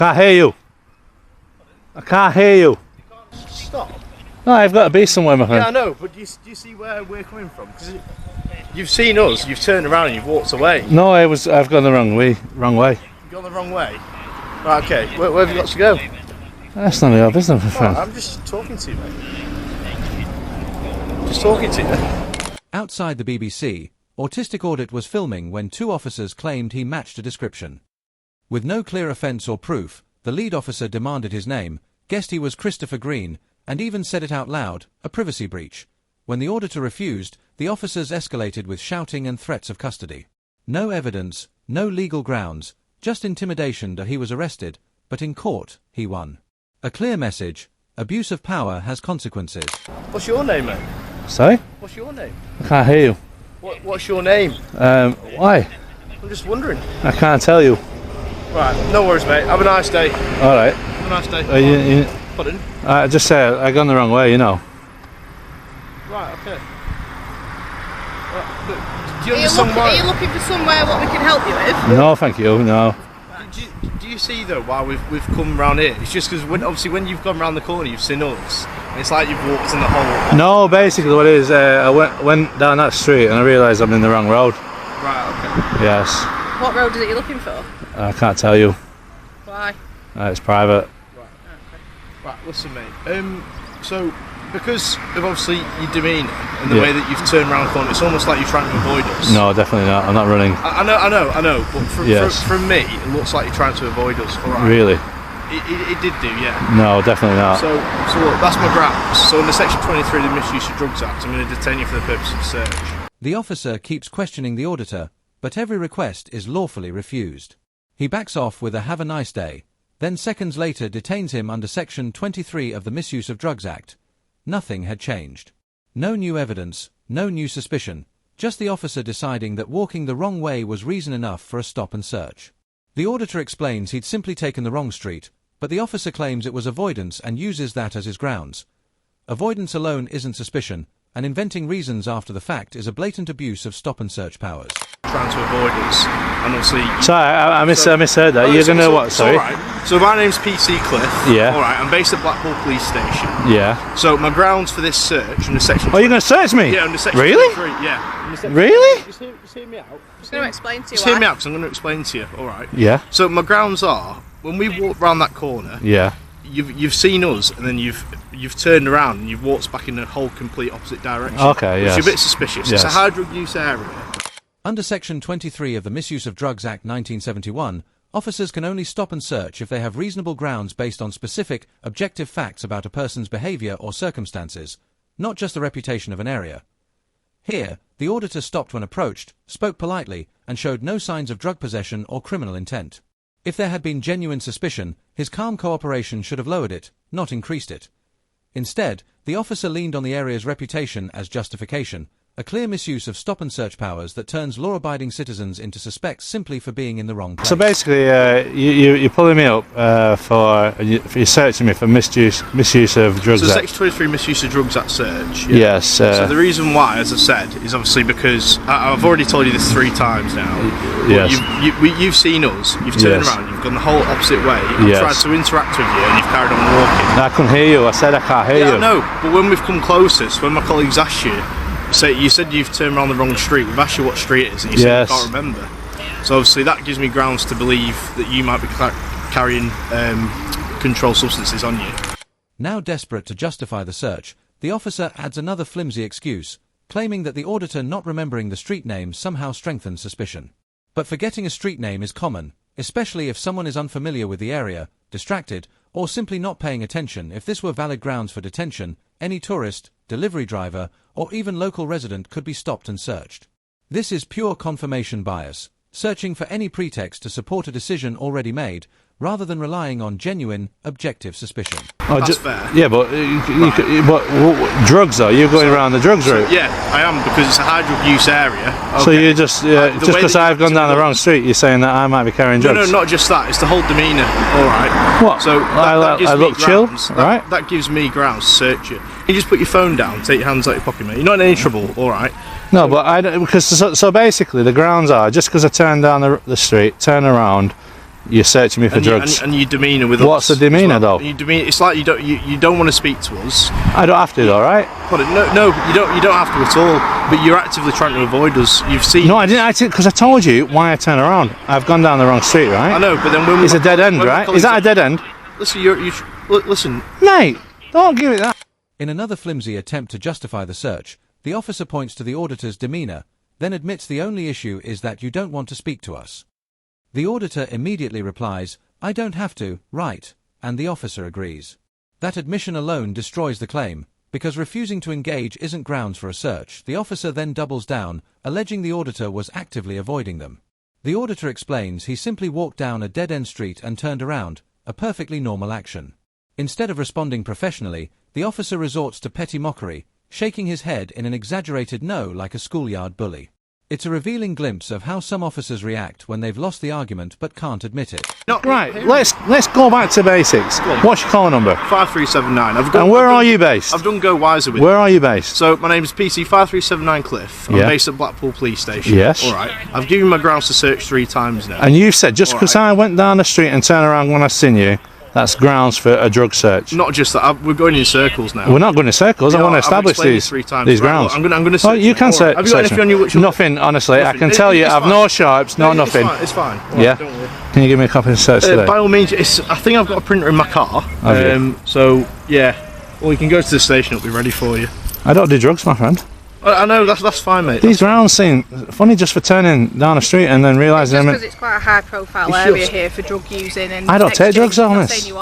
Can't hear you. I can't hear you. Stop. No, I've got to be somewhere, my friend. Yeah, I know, but do you see where we're coming from? Because you've seen us, you've turned around and you've walked away. No, I've gone the wrong way. You've gone the wrong way? Right, okay. Where have you got to go? That's none of your business, my friend. I'm just talking to you, mate. Just talking to you. Outside the BBC, Autistic Audit was filming when two officers claimed he matched a description. With no clear offence or proof, the lead officer demanded his name, guessed he was Christopher Green, and even said it out loud, a privacy breach. When the auditor refused, the officers escalated with shouting and threats of custody. No evidence, no legal grounds, just intimidation that he was arrested, but in court, he won. A clear message: abuse of power has consequences. What's your name, mate? Sorry? What's your name? I can't hear you. What's your name? Why? I'm just wondering. I can't tell you. Right, no worries, mate. Have a nice day. Alright. Have a nice day. Pardon? I just said I've gone the wrong way, you know. Right, okay. Right, do you Are understand why? Are you looking for somewhere what we can help you with? No, thank you, no. Do you see though why we've come round here? It's just because obviously when you've gone round the corner, you've seen us. And it's like you've walked in the hole. No, basically what it is, I went down that street and I realised I'm in the wrong road. Right, okay. Yes. What road is it you're looking for? I can't tell you. Why? It's private. Right, listen, mate. So because of obviously your demeanour and the way that you've turned around the corner, it's almost like you're trying to avoid us. No, definitely not. I'm not running. I know. But from me, it looks like you're trying to avoid us. All right. Really? It did do, yeah. No, definitely not. So look, that's my grounds. So under Section 23 of the Misuse of Drugs Act, I'm going to detain you for the purpose of search. The officer keeps questioning the auditor, but every request is lawfully refused. He backs off with a "have a nice day," then seconds later detains him under Section 23 of the Misuse of Drugs Act. Nothing had changed. No new evidence, no new suspicion, just the officer deciding that walking the wrong way was reason enough for a stop and search. The auditor explains he'd simply taken the wrong street, but the officer claims it was avoidance and uses that as his grounds. Avoidance alone isn't suspicion, and inventing reasons after the fact is a blatant abuse of stop and search powers. Trying to avoid us, and obviously. Sorry, I misheard that. You're gonna what? Sorry. All right. So my name's PC Cliff. Yeah. All right. I'm based at Blackpool Police Station. Yeah. So my grounds for this search under Section. Oh, you're gonna search me? Yeah, under Section. Really? 23, yeah. Really? Just hear me out. I'm going to explain to you Just why. hear me out, because I'm going to explain to you. All right. Yeah. So my grounds are when we walk round that corner. Yeah. You've seen us, and then you've turned around and you've walked back in a whole complete opposite direction. Okay. Yes. Which is a bit suspicious. Yes. It's a high drug use area. Under Section 23 of the Misuse of Drugs Act 1971, officers can only stop and search if they have reasonable grounds based on specific, objective facts about a person's behaviour or circumstances, not just the reputation of an area. Here, the auditor stopped when approached, spoke politely, and showed no signs of drug possession or criminal intent. If there had been genuine suspicion, his calm cooperation should have lowered it, not increased it. Instead, the officer leaned on the area's reputation as justification, a clear misuse of stop and search powers that turns law-abiding citizens into suspects simply for being in the wrong place. So basically, you're pulling me up you're searching me for misuse of drugs. So Section 23 Misuse of Drugs Act search. Yeah. Yes. So the reason why, as I said, is obviously because I've already told you this 3 times now. Yes. You've seen us. You've turned around. You've gone the whole opposite way. I've tried to interact with you, and you've carried on walking. I couldn't hear you. I said I can't hear you. I know. But when we've come closest, when my colleagues asked you. So you said you've turned around the wrong street. We've asked you what street it is, and you said you can't remember. So obviously that gives me grounds to believe that you might be carrying controlled substances on you. Now desperate to justify the search, the officer adds another flimsy excuse, claiming that the auditor not remembering the street name somehow strengthens suspicion. But forgetting a street name is common, especially if someone is unfamiliar with the area, distracted, or simply not paying attention. If this were valid grounds for detention, any tourist, delivery driver, or even local resident could be stopped and searched. This is pure confirmation bias, searching for any pretext to support a decision already made, rather than relying on genuine, objective suspicion. That's fair. Yeah, but what drugs are you going around the drugs route? Yeah, I am, because it's a high drug use area. Okay. So you just because I've gone down the wrong street, you're saying that I might be carrying drugs? No, not just that. It's the whole demeanour. All right. What? So I look chill, right? That gives me grounds to search you. You just put your phone down, take your hands out of your pocket, mate. You're not in any trouble. All right. No, but because basically the grounds are just because I turn down the street, turn around, You're searching me for drugs. And your demeanour with What's us. the demeanour though? It's like you don't want to speak to us. I don't have to, though, right? But no, you don't have to at all. But you're actively trying to avoid us. You've seen. No, I didn't. Because I told you why I turn around. I've gone down the wrong street, right? I know, but then when it's a dead end, right? Is that a dead end? Listen, listen, mate. Don't give it that. In another flimsy attempt to justify the search, the officer points to the auditor's demeanour, then admits the only issue is that you don't want to speak to us. The auditor immediately replies, "I don't have to, right," and the officer agrees. That admission alone destroys the claim, because refusing to engage isn't grounds for a search. The officer then doubles down, alleging the auditor was actively avoiding them. The auditor explains he simply walked down a dead-end street and turned around, a perfectly normal action. Instead of responding professionally, the officer resorts to petty mockery, shaking his head in an exaggerated no like a schoolyard bully. It's a revealing glimpse of how some officers react when they've lost the argument but can't admit it. Right, let's go back to basics. What's your call number? 5379. And where are you based? I've done Go Wiser with. Where are you based? So my name's PC 5379 Cliff. I'm based at Blackpool Police Station. Yes. All right. I've given my grounds to search 3 times now. And you've said just because I went down the street and turned around when I seen you, that's grounds for a drug search. Not just that. We're going in circles now. We're not going in circles. I want to establish these grounds. Right, I'm going to search. Oh, you can search. Have you got anything on your Nothing, honestly. Nothing. I can tell you, I've no sharps, nothing. It's fine. Yeah. Don't worry. Can you give me a copy of the search today? By all means, I think I've got a printer in my car. So yeah. Well, you can go to the station. It'll be ready for you. I don't do drugs, my friend. I know, that's fine, mate. These grounds seem funny just for turning down the street and then realising... Just because it's quite a high profile area here for drug using and... I don't take drugs, honest.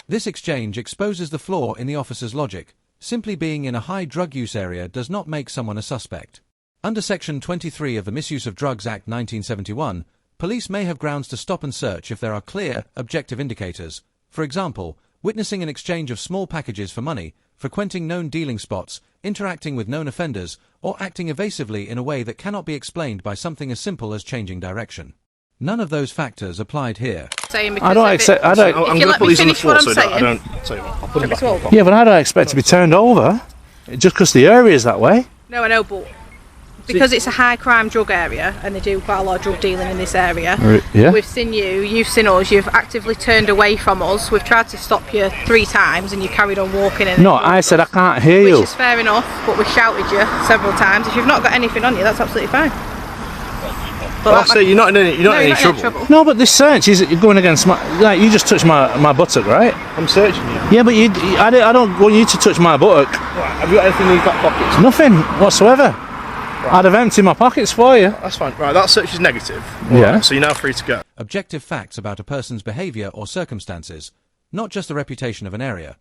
This exchange exposes the flaw in the officer's logic. Simply being in a high drug use area does not make someone a suspect. Under Section 23 of the Misuse of Drugs Act 1971, police may have grounds to stop and search if there are clear, objective indicators. For example, witnessing an exchange of small packages for money, frequenting known dealing spots, interacting with known offenders, or acting evasively in a way that cannot be explained by something as simple as changing direction. None of those factors applied here. I don't accept. I'm going to put these on the floor so I don't. Tell you what, I'll put them back. Yeah, but I don't expect to be turned over just because the area is that way. No, I know, but because it's a high crime drug area and they do quite a lot of drug dealing in this area. Yeah. We've seen you, you've seen us, you've actively turned away from us. We've tried to stop you 3 times and you carried on walking in. No, I said I can't hear you. Which is fair enough, but we shouted you several times. If you've not got anything on you, that's absolutely fine. But I say you're not in any trouble. No, but this search is going against my. Like you just touched my buttock, right? I'm searching you. Yeah, but I don't want you to touch my buttock. Right, have you got anything in your back pockets? Nothing whatsoever. Right. I'd have emptied my pockets for you. That's fine. Right, that search is negative. Yeah. Right, so you're now free to go. Objective facts about a person's behaviour or circumstances, not just the reputation of an area.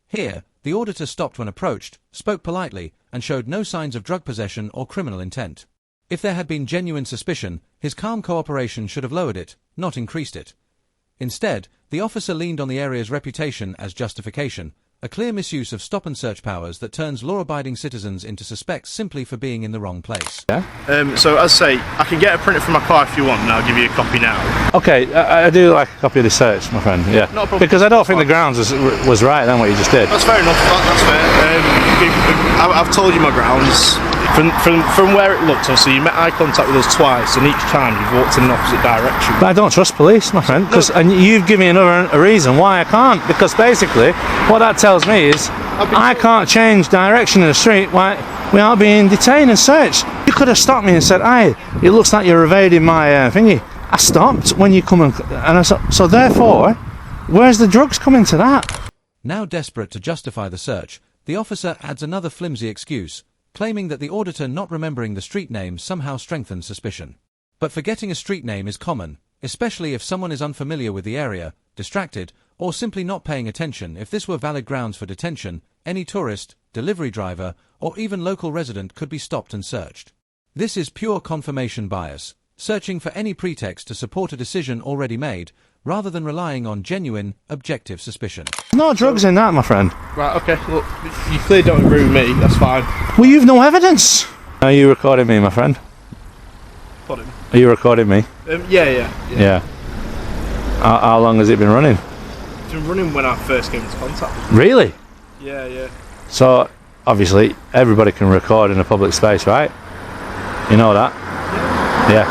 Here, the auditor stopped when approached, spoke politely, and showed no signs of drug possession or criminal intent. If there had been genuine suspicion, his calm cooperation should have lowered it, not increased it. Instead, the officer leaned on the area's reputation as justification, a clear misuse of stop-and-search powers that turns law-abiding citizens into suspects simply for being in the wrong place. Yeah. So, as I say, I can get a printer from my car if you want, and I'll give you a copy now. Okay, I do like a copy of the search, my friend, yeah. Not a problem. Because I don't think the grounds was right then what you just did. That's fair enough, that's fair. I've told you my grounds. From where it looks, obviously you met eye contact with us twice, and each time you've walked in an opposite direction. But I don't trust police, my friend, and you've given me a reason why I can't, because basically what that tells me is I can't change direction in the street without being detained and searched. You could have stopped me and said, "Hey, it looks like you're evading my thingy." I stopped when you come and I so therefore, where's the drugs coming to that? Now desperate to justify the search, the officer adds another flimsy excuse, claiming that the auditor not remembering the street name somehow strengthens suspicion. But forgetting a street name is common, especially if someone is unfamiliar with the area, distracted, or simply not paying attention. If this were valid grounds for detention, any tourist, delivery driver, or even local resident could be stopped and searched. This is pure confirmation bias, searching for any pretext to support a decision already made, rather than relying on genuine, objective suspicion. No drugs in that, my friend. Right, okay, look, you clearly don't agree with me, that's fine. Well, you've no evidence. Are you recording me, my friend? Pardon? Are you recording me? Yeah. How long has it been running? It's been running when I first came into contact with you. Really? Yeah. So, obviously, everybody can record in a public space, right? You know that? Yeah.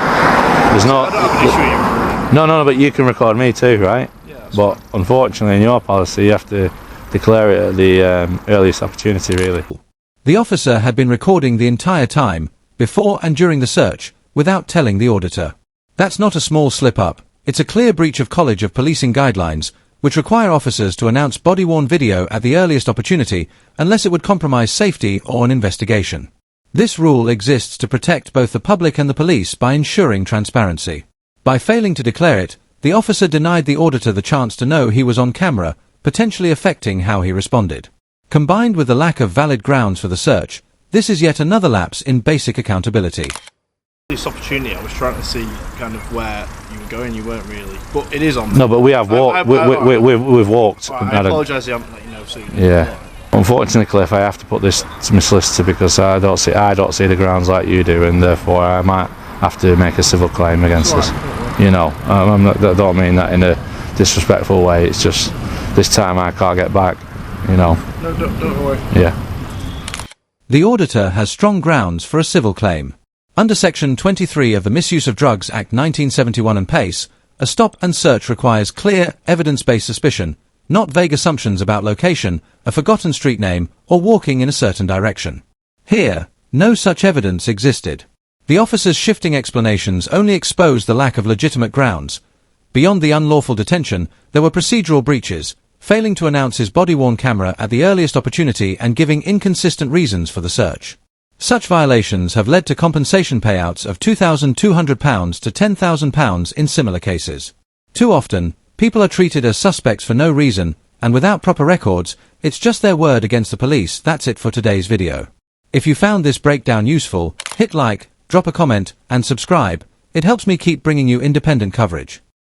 There's no... I don't have an issue with you. No, but you can record me too, right? Yeah. But unfortunately, in your policy, you have to declare it at the earliest opportunity, really. The officer had been recording the entire time, before and during the search, without telling the auditor. That's not a small slip-up. It's a clear breach of College of Policing guidelines, which require officers to announce body-worn video at the earliest opportunity unless it would compromise safety or an investigation. This rule exists to protect both the public and the police by ensuring transparency. By failing to declare it, the officer denied the auditor the chance to know he was on camera, potentially affecting how he responded. Combined with the lack of valid grounds for the search, this is yet another lapse in basic accountability. This opportunity, I was trying to see kind of where you were going. You weren't really, but it is on. No, but we have walked. We've walked. I apologise. I haven't let you know. So yeah. Unfortunately, Cliff, I have to put this to my solicitor because I don't see the grounds like you do, and therefore I might have to make a civil claim against us. You know, I don't mean that in a disrespectful way. It's just this time I can't get back. You know. No, don't worry. Yeah. The auditor has strong grounds for a civil claim. Under Section 23 of the Misuse of Drugs Act 1971 and PACE, a stop and search requires clear, evidence-based suspicion, not vague assumptions about location, a forgotten street name, or walking in a certain direction. Here, no such evidence existed. The officer's shifting explanations only exposed the lack of legitimate grounds. Beyond the unlawful detention, there were procedural breaches, failing to announce his body-worn camera at the earliest opportunity and giving inconsistent reasons for the search. Such violations have led to compensation payouts of £2,200 to £10,000 in similar cases. Too often, people are treated as suspects for no reason, and without proper records, it's just their word against the police. That's it for today's video. If you found this breakdown useful, hit like, drop a comment, and subscribe. It helps me keep bringing you independent coverage.